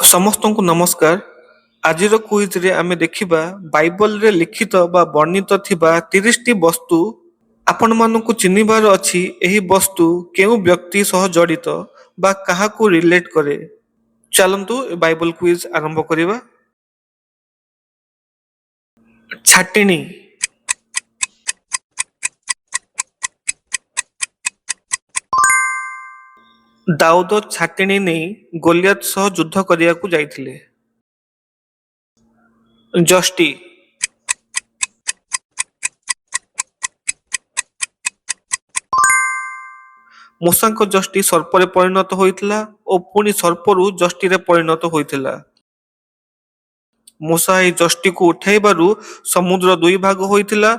ସମସ୍ତଙ୍କୁ ନମସ୍କାର। ଆଜିର କୁଇଜରେ ଆମେ ଦେଖିବା ବାଇବଲରେ ଲିଖିତ ବା ବର୍ଣ୍ଣିତ ଥିବା 30ଟି ବସ୍ତୁ। ଆପଣମାନଙ୍କୁ ଚିହ୍ନିବାର ଅଛି ଏହି ବସ୍ତୁ କେଉଁ ବ୍ୟକ୍ତି ସହ ଜଡ଼ିତ ବା କାହାକୁ ରିଲେଟ୍ କରେ। ଚାଲନ୍ତୁ ବାଇବଲ କୁଇଜ ଆରମ୍ଭ କରିବା। ଛାଟିଣୀ। ଦାଉଦ ଛାଟିଣୀ ନେଇ ଗୋଲିୟତ ସହ ଯୁଦ୍ଧ କରିବାକୁ ଯାଇଥିଲେ। ଯଷ୍ଟି। ମୂଷାଙ୍କ ଯଷ୍ଟି ସର୍ପରେ ପରିଣତ ହୋଇଥିଲା ଓ ପୁଣି ସର୍ପରୁ ଯଷ୍ଟିରେ ପରିଣତ ହୋଇଥିଲା। ମୂଷା ଏହି ଯଷ୍ଟିକୁ ଉଠାଇବାରୁ ସମୁଦ୍ର ଦୁଇ ଭାଗ ହୋଇଥିଲା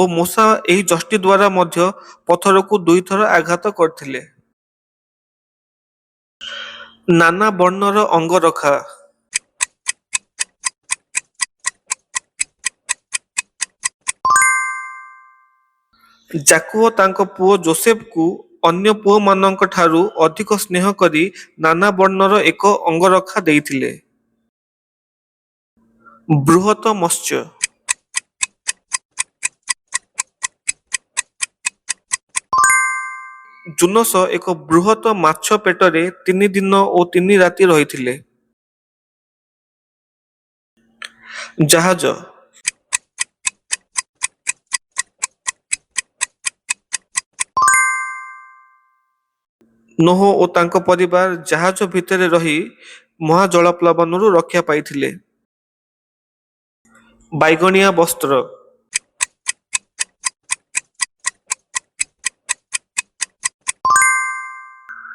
ଓ ମୂଷା ଏହି ଯଷ୍ଟି ଦ୍ୱାରା ମଧ୍ୟ ପଥରକୁ ଦୁଇଥର ଆଘାତ କରିଥିଲେ। ନାନା ବର୍ଣ୍ଣର ଅଙ୍ଗରଖା। ଯାକୁବ ତାଙ୍କ ପୁଅ ଯୋସେଫକୁ ଅନ୍ୟ ପୁଅମାନଙ୍କ ଠାରୁ ଅଧିକ ସ୍ନେହ କରି ନାନା ବର୍ଣ୍ଣର ଏକ ଅଙ୍ଗରଖା ଦେଇଥିଲେ। ବୃହତ ମତ୍ସ୍ୟ। ଜୁନସ ଏକ ବୃହତ ମାଛ ପେଟରେ 3 ଦିନ ଓ 3 ରାତି ରହିଥିଲେ। ଜାହାଜ। ନୋହ ଓ ତାଙ୍କ ପରିବାର ଜାହାଜ ଭିତରେ ରହି ମହାଜଳପ୍ଲାବନରୁ ରକ୍ଷା ପାଇଥିଲେ। ବାଇଗଣିଆ ବସ୍ତ୍ର।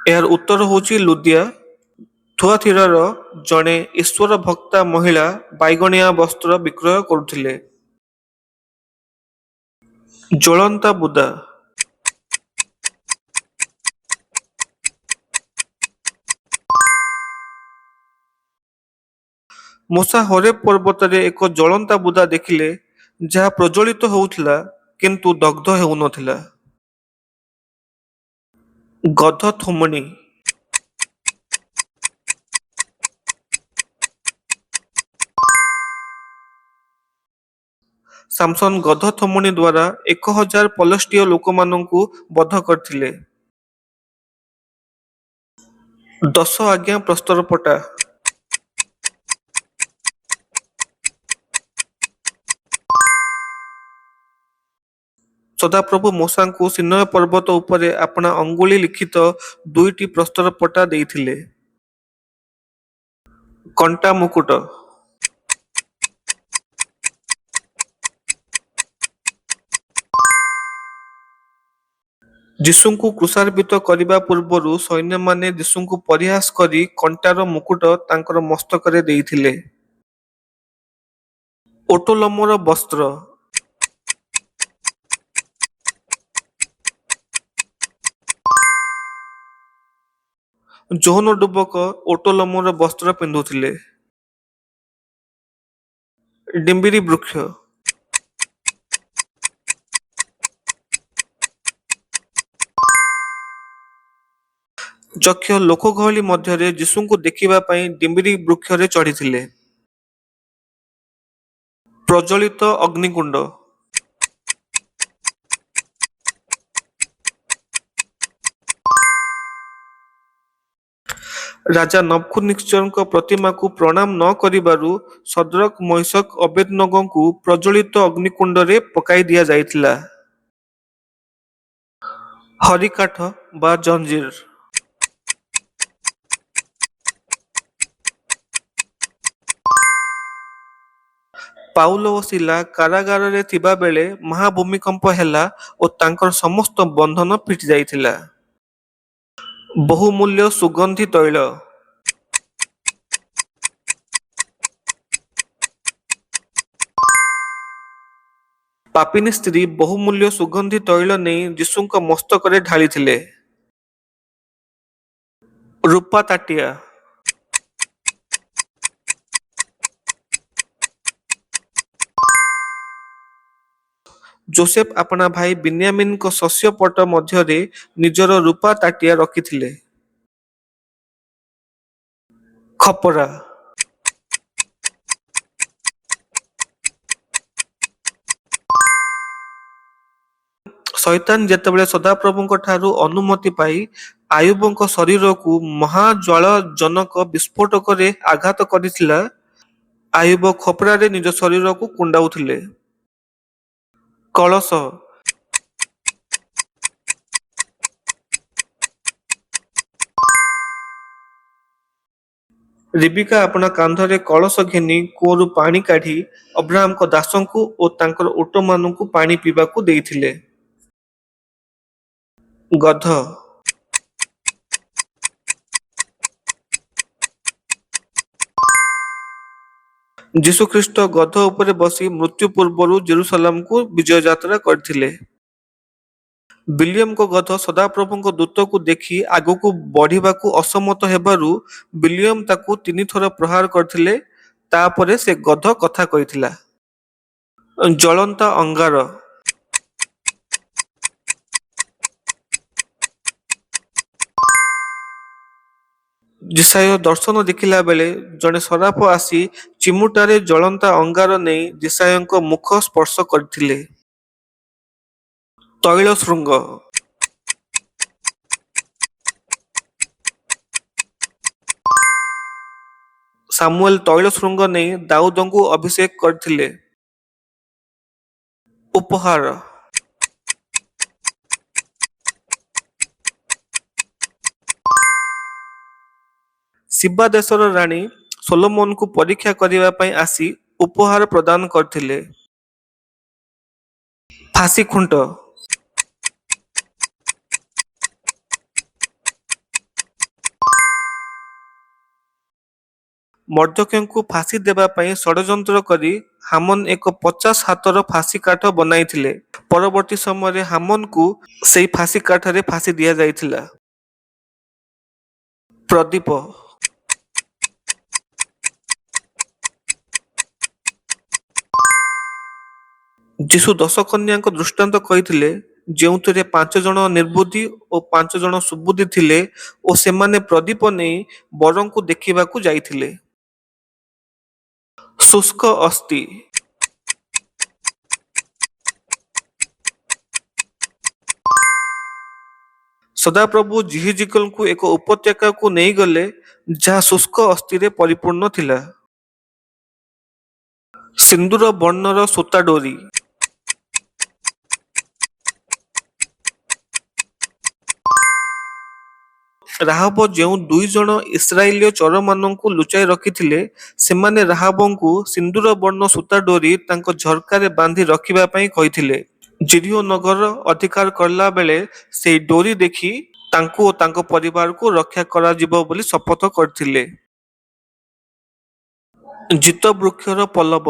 ଏହାର ଉତ୍ତର ହେଉଛି ଲୁଦିଆ। ଥୁଆଥିରାର ଜଣେ ଈଶ୍ୱର ଭକ୍ତା ମହିଳା ବାଇଗଣିଆ ବସ୍ତ୍ର ବିକ୍ରୟ କରୁଥିଲେ। ଜ୍ୱଳନ୍ତା ବୁଦା। ମୂଷା ହରେବ ପର୍ବତରେ ଏକ ଜ୍ୱଳନ୍ତା ବୁଦା ଦେଖିଲେ ଯାହା ପ୍ରଜ୍ୱଳିତ ହେଉଥିଲା କିନ୍ତୁ ଦଗ୍ଧ ହେଉନଥିଲା। ଗଧ ଥୋମଣି। ସାମସନ ଗଧ ଥୋମଣି ଦ୍ୱାରା 1000 ପଲଷ୍ଟୀୟ ଲୋକମାନଙ୍କୁ ବଧ କରିଥିଲେ। 10 ଆଜ୍ଞା ପ୍ରସ୍ତରପଟା। ସଦାପ୍ରଭୁ ମୂଷାଙ୍କୁ ସିନୟ ପର୍ବତ ଉପରେ ଆପଣା ଅଙ୍ଗୁଳି ଲିଖିତ 2ଟି ପ୍ରସ୍ତରପଟା ଦେଇଥିଲେ। କଣ୍ଟା ମୁକୁଟ। ଯୀଶୁଙ୍କୁ କ୍ରୁଶାନ୍ବିତ କରିବା ପୂର୍ବରୁ ସୈନ୍ୟମାନେ ଯୀଶୁଙ୍କୁ ପରିହାସ କରି କଣ୍ଟାର ମୁକୁଟ ତାଙ୍କର ମସ୍ତକରେ ଦେଇଥିଲେ। ଓଟ ଲୋମର ବସ୍ତ୍ର। ଯୋହନ ଡୁବକ ଓଟ ଲୋମର ବସ୍ତ୍ର ପିନ୍ଧୁଥିଲେ। ଡିମ୍ବିରି ବୃକ୍ଷ। ଯକ୍ଷ ଲୋକଗହଳି ମଧ୍ୟରେ ଯୀଶୁଙ୍କୁ ଦେଖିବା ପାଇଁ ଡିମ୍ବିରି ବୃକ୍ଷରେ ଚଢ଼ିଥିଲେ। ପ୍ରଜ୍ୱଳିତ ଅଗ୍ନିକୁଣ୍ଡ। ରାଜା ନବୁକଦ୍ନେଚ୍ଚାରଙ୍କ ପ୍ରତିମାକୁ ପ୍ରଣାମ ନ କରିବାରୁ ସଦ୍ରକ ମୈଶକ ଅବେଦନଗୋଙ୍କୁ ପ୍ରଜ୍ୱଳିତ ଅଗ୍ନିକୁଣ୍ଡରେ ପକାଇ ଦିଆଯାଇଥିଲା। ହରିକାଠ ବା ଜଞ୍ଜିର। ପାଉଲ ଓ ସିଲା କାରାଗାରରେ ଥିବାବେଳେ ମହାଭୂମିକମ୍ପ ହେଲା ଓ ତାଙ୍କର ସମସ୍ତ ବନ୍ଧନ ଫିଟି ଯାଇଥିଲା। ବହୁମୂଲ୍ୟ ସୁଗନ୍ଧି ତୈଳ। ପାପିନୀ ସ୍ତ୍ରୀ ବହୁମୂଲ୍ୟ ସୁଗନ୍ଧି ତୈଳ ନେଇ ଯୀଶୁଙ୍କ ମସ୍ତକରେ ଢାଳିଥିଲେ। ରୂପା ତାଟିଆ। ଯୋସେଫ ଆପଣା ଭାଇ ବିନ୍ୟାମିନଙ୍କ ଶସ୍ୟପଟ ମଧ୍ୟରେ ନିଜର ରୂପା ତାଟିଆ ରଖିଥିଲେ। ଖପରା। ଶୈତାନ ଯେତେବେଳେ ସଦାପ୍ରଭୁଙ୍କ ଠାରୁ ଅନୁମତି ପାଇ ଆୟୁବଙ୍କ ଶରୀରକୁ ମହାଜ୍ୱାଳାଜନକ ବିସ୍ଫୋଟକରେ ଆଘାତ କରିଥିଲା, ଆୟୁବ ଖପରାରେ ନିଜ ଶରୀରକୁ କୁଣ୍ଡାଉଥିଲେ। କଳସ। ରିବିକା ଆପଣା କାନ୍ଧରେ କଳସ ଘେନି କୂଅରୁ ପାଣି କାଢ଼ି ଅବ୍ରାହମଙ୍କ ଦାସଙ୍କୁ ଓ ତାଙ୍କର ଓଟମାନଙ୍କୁ ପାଣି ପିଇବାକୁ ଦେଇଥିଲେ। ଗଧ। ଯୀଶୁଖ୍ରୀଷ୍ଟ ଗଧ ଉପରେ ବସି ମୃତ୍ୟୁ ପୂର୍ବରୁ ଜେରୁସାଲେମକୁ ବିଜୟ ଯାତ୍ରା କରିଥିଲେ। ବିଲିୟମଙ୍କ ଗଧ ସଦାପ୍ରଭୁଙ୍କ ଦୂତକୁ ଦେଖି ଆଗକୁ ବଢିବାକୁ ଅସମତ ହେବାରୁ ବିଲିୟମ ତାକୁ 3 ଥର ପ୍ରହାର କରିଥିଲେ। ତାପରେ ସେ ଗଧ କଥା କହିଥିଲା। ଜ୍ୱଳନ୍ତା ଅଙ୍ଗାର। ଯିଶାୟ ଦର୍ଶନ ଦେଖିଲା ବେଳେ ଜଣେ ସରାପ ଆସି ଚିମୁଟାରେ ଜ୍ୱଳନ୍ତା ଅଙ୍ଗାର ନେଇ ଯିଶାୟଙ୍କ ମୁଖ ସ୍ପର୍ଶ କରିଥିଲେ। ତୈଳ ଶୃଙ୍ଗ। ସାମୁଏଲ ତୈଳ ଶୃଙ୍ଗ ନେଇ ଦାଉଦଙ୍କୁ ଅଭିଷେକ କରିଥିଲେ। ଉପହାର। ସିବା ଦେଶର ରାଣୀ ସୋଲୋମନଙ୍କୁ ପରୀକ୍ଷା କରିବା ପାଇଁ ଆସି ଉପହାର ପ୍ରଦାନ କରିଥିଲେ। ଫାଶୀ ଖୁଣ୍ଟ। ମର୍ଦ୍ଦକଙ୍କୁ ଫାଶୀ ଦେବା ପାଇଁ ଷଡ଼ଯନ୍ତ୍ର କରି ହାମନ ଏକ 50 ହାତର ଫାଶୀ କାଠ ବନାଇଥିଲେ। ପରବର୍ତ୍ତୀ ସମୟରେ ହାମନକୁ ସେହି ଫାଶୀ କାଠରେ ଫାଶୀ ଦିଆଯାଇଥିଲା। ପ୍ରଦୀପ। ଯୀଶୁ 10 କନ୍ୟାଙ୍କ ଦୃଷ୍ଟାନ୍ତ କହିଥିଲେ, ଯେଉଁଥିରେ 5 ଜଣ ନିର୍ବୁଦ୍ଧି ଓ 5 ଜଣ ସୁବୁଦ୍ଧି ଥିଲେ ଓ ସେମାନେ ପ୍ରଦୀପ ନେଇ ବରଙ୍କୁ ଦେଖିବାକୁ ଯାଇଥିଲେ। ଶୁଷ୍କ ଅସ୍ଥି। ସଦାପ୍ରଭୁ ଜିହିଜିକଲଙ୍କୁ ଏକ ଉପତ୍ୟକାକୁ ନେଇଗଲେ ଯାହା ଶୁଷ୍କ ଅସ୍ଥିରେ ପରିପୂର୍ଣ୍ଣ ଥିଲା। ସିନ୍ଦୁର ବର୍ଣ୍ଣର ସୂତା ଡୋରି। ରାହାବ ଯେଉଁ 2 ଜଣ ଇସ୍ରାଏଲୀୟ ଚୋରମାନଙ୍କୁ ଲୁଚାଇ ରଖିଥିଲେ, ସେମାନେ ରାହାବଙ୍କୁ ସିନ୍ଦୁର ବର୍ଣ୍ଣ ସୂତା ଡୋରି ତାଙ୍କ ଝର୍କାରେ ବାନ୍ଧି ରଖିବା ପାଇଁ କହିଥିଲେ। ଜିରିହୋ ନଗର ଅଧିକାର କଲା ବେଳେ ସେହି ଡୋରି ଦେଖି ତାଙ୍କୁ ଓ ତାଙ୍କ ପରିବାରକୁ ରକ୍ଷା କରାଯିବ ବୋଲି ଶପଥ କରିଥିଲେ। ଜିତ ବୃକ୍ଷର ପଲ୍ଲବ।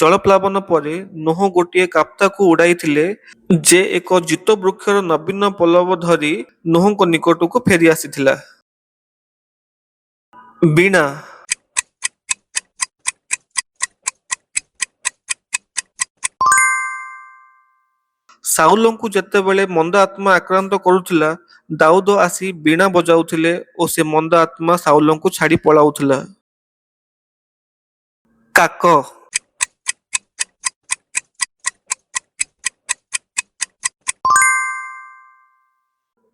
ଜଳପ୍ଲାବନ ପରେ ନୋହ ଗୋଟିଏ କାପ୍ତାକୁ ଉଡ଼ାଇଥିଲେ, ଯେ ଏକ ଜିତ ବୃକ୍ଷର ନବୀନ ପଲ୍ଲବ ଧରି ନୋହଙ୍କ ନିକଟକୁ ଫେରି ଆସିଥିଲା। ବୀଣା। ସାଉଲଙ୍କୁ ଯେତେବେଳେ ମନ୍ଦ ଆତ୍ମା ଆକ୍ରାନ୍ତ କରୁଥିଲା, ଦାଉଦ ଆସି ବୀଣା ବଜାଉଥିଲେ ଓ ସେ ମନ୍ଦ ଆତ୍ମା ସାଉଲଙ୍କୁ ଛାଡ଼ି ପଳାଉଥିଲା। କାକ।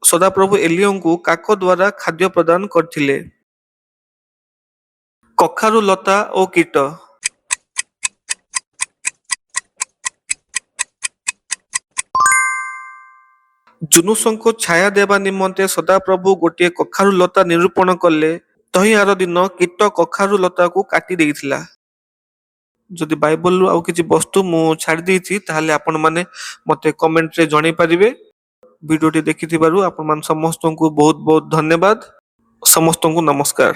ସଦାପ୍ରଭୁ ଏଲିୟଙ୍କୁ କାକ ଦ୍ୱାରା ଖାଦ୍ୟ ପ୍ରଦାନ କରିଥିଲେ। କଖାରୁ ଲତା ଓ କୀଟ। ଜୁନୁସଙ୍କୁ ଛାୟା ଦେବା ନିମନ୍ତେ ସଦାପ୍ରଭୁ ଗୋଟିଏ କଖାରୁ ଲତା ନିରୂପଣ କଲେ। ତହିଁ ଆର ଦିନ କୀଟ କଖାରୁ ଲତାକୁ କାଟି ଦେଇଥିଲା। ଯଦି ବାଇବଲରୁ ଆଉ କିଛି ବସ୍ତୁ ମୁଁ ଛାଡ଼ି ଦେଇଛି ତାହେଲେ ଆପଣମାନେ ମୋତେ କମେଣ୍ଟରେ ଜଣାଇ ପାରିବେ। ଭିଡ଼ିଓଟି ଦେଖିଥିବାରୁ ଆପଣମାନେ ସମସ୍ତଙ୍କୁ ବହୁତ ବହୁତ ଧନ୍ୟବାଦ। ସମସ୍ତଙ୍କୁ ନମସ୍କାର।